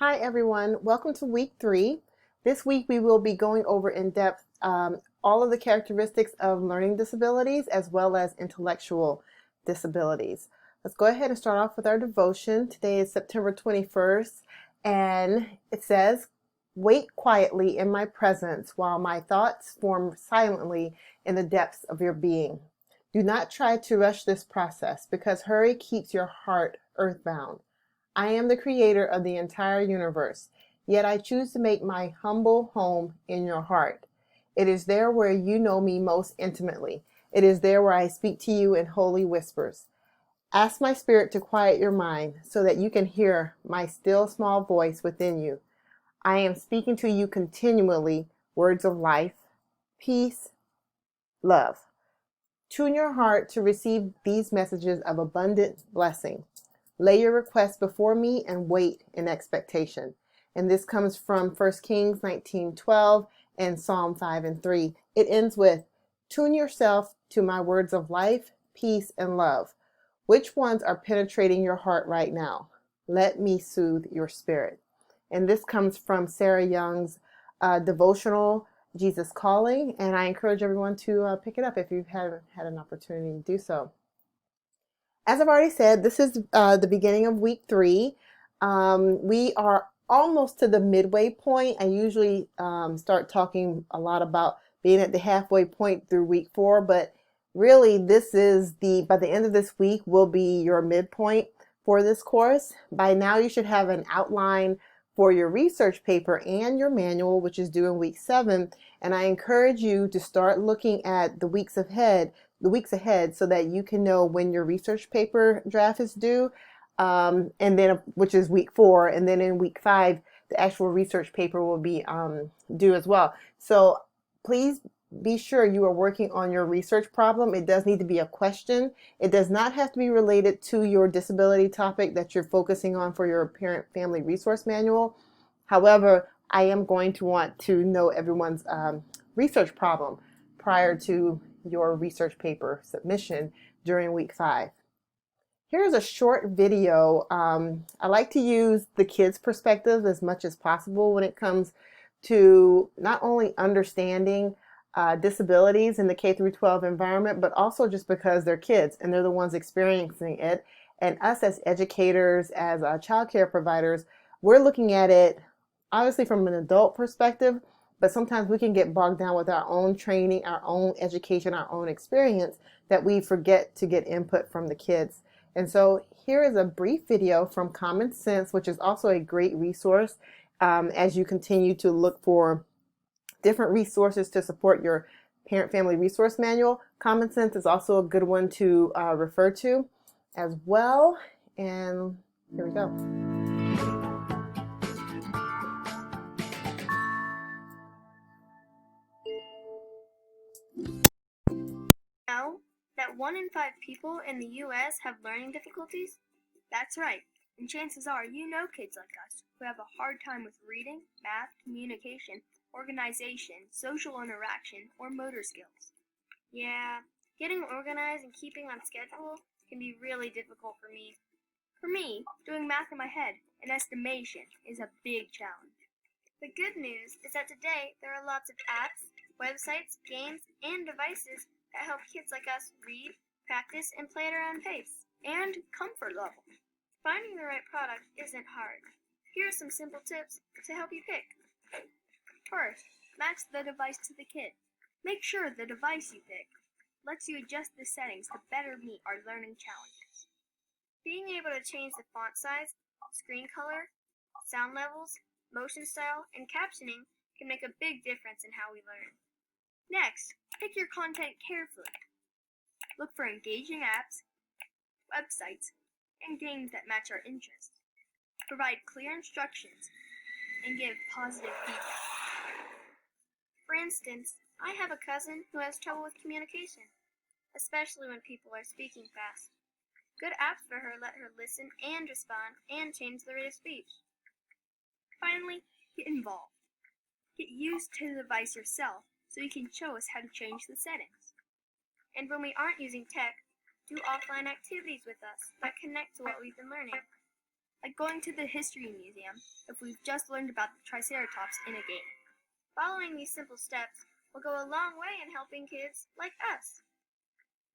Hi everyone, welcome to week 3. This week we will be going over in depth all of the characteristics of learning disabilities as well as intellectual disabilities. Let's go ahead and start off with our devotion. Today is September 21st and it says, "Wait quietly in my presence while my thoughts form silently in the depths of your being. Do not try to rush this process because hurry keeps your heart earthbound. I am the creator of the entire universe, yet I choose to make my humble home in your heart. It is there where you know me most intimately. It is there where I speak to you in holy whispers. Ask my spirit to quiet your mind so that you can hear my still small voice within you. I am speaking to you continually words of life, peace, love. Tune your heart to receive these messages of abundant blessing. Lay your requests before me and wait in expectation." And this comes from 1 Kings 19:12 and Psalm 5 and 3. It ends with, "Tune yourself to my words of life, peace, and love. Which ones are penetrating your heart right now? Let me soothe your spirit." And this comes from Sarah Young's devotional, Jesus Calling. And I encourage everyone to pick it up if you haven't had an opportunity to do so. As I've already said, this is the beginning of week 3. We are almost to the midway point. I usually start talking a lot about being at the halfway point through week 4, but really this is by the end of this week will be your midpoint for this course. By now you should have an outline for your research paper and your manual, which is due in week 7. And I encourage you to start looking at the weeks ahead so that you can know when your research paper draft is due, and then which is week 4, and then in week 5 the actual research paper will be due as well. So please be sure you are working on your research problem. It does need to be a question. It does not have to be related to your disability topic that you're focusing on for your parent family resource manual. However, I am going to want to know everyone's research problem prior to your research paper submission during week 5. Here's a short video. I like to use the kids' perspective as much as possible when it comes to not only understanding disabilities in the K through 12 environment, but also just because they're kids and they're the ones experiencing it. And us as educators, as child care providers, we're looking at it obviously from an adult perspective, but sometimes we can get bogged down with our own training, our own education, our own experience that we forget to get input from the kids. And so here is a brief video from Common Sense, which is also a great resource as you continue to look for different resources to support your parent family resource manual. Common Sense is also a good one to refer to as well. And here we go. Know that 1 in 5 people in the U.S. have learning difficulties? That's right, and chances are you know kids like us who have a hard time with reading, math, communication, organization, social interaction, or motor skills. Yeah, getting organized and keeping on schedule can be really difficult for me. For me, doing math in my head and estimation is a big challenge. The good news is that today there are lots of apps, websites, games, and devices that help kids like us read, practice, and play at our own pace and comfort level. Finding the right product isn't hard. Here are some simple tips to help you pick. First, match the device to the kid. Make sure the device you pick lets you adjust the settings to better meet our learning challenges. Being able to change the font size, screen color, sound levels, motion style, and captioning can make a big difference in how we learn. Next, pick your content carefully. Look for engaging apps, websites, and games that match our interests. Provide clear instructions and give positive feedback. For instance, I have a cousin who has trouble with communication, especially when people are speaking fast. Good apps for her let her listen and respond and change the rate of speech. Finally, get involved. Get used to the device yourself so you can show us how to change the settings. And when we aren't using tech, do offline activities with us that connect to what we've been learning. like going to the History Museum if we've just learned about the Triceratops in a game. Following these simple steps will go a long way in helping kids like us.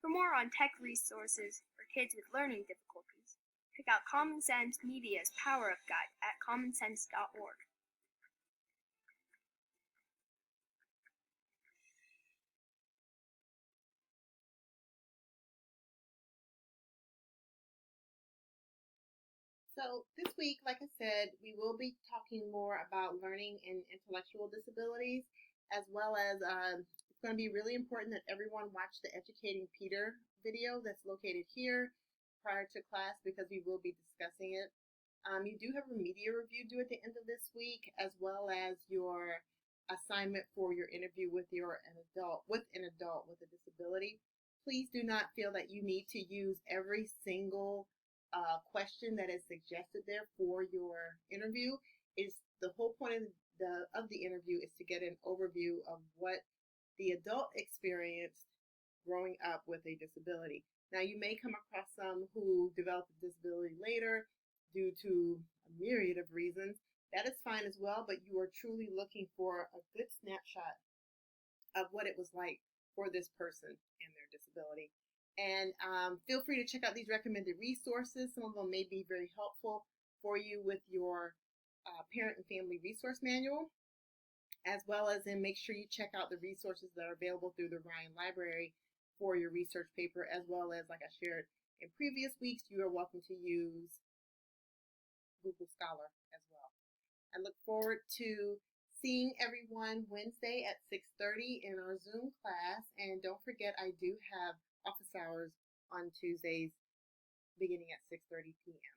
For more on tech resources for kids with learning difficulties, check out Common Sense Media's Power Up Guide at commonsense.org. So this week, like I said, we will be talking more about learning and intellectual disabilities, as well as it's going to be really important that everyone watch the Educating Peter video that's located here prior to class because we will be discussing it. You do have a media review due at the end of this week, as well as your assignment for your interview with an adult with a disability. Please do not feel that you need to use every single question that is suggested there for your interview. Is the whole point of the interview is to get an overview of what the adult experienced growing up with a disability. Now, you may come across some who developed a disability later due to a myriad of reasons. That is fine as well, but you are truly looking for a good snapshot of what it was like for this person and their disability. And feel free to check out these recommended resources. Some of them may be very helpful for you with your parent and family resource manual, as well as then make sure you check out the resources that are available through the Ryan Library for your research paper, as well as, like I shared in previous weeks, you are welcome to use Google Scholar as well. I look forward to seeing everyone Wednesday at 6:30 in our Zoom class. And don't forget, I do have office hours on Tuesdays beginning at 6:30 p.m.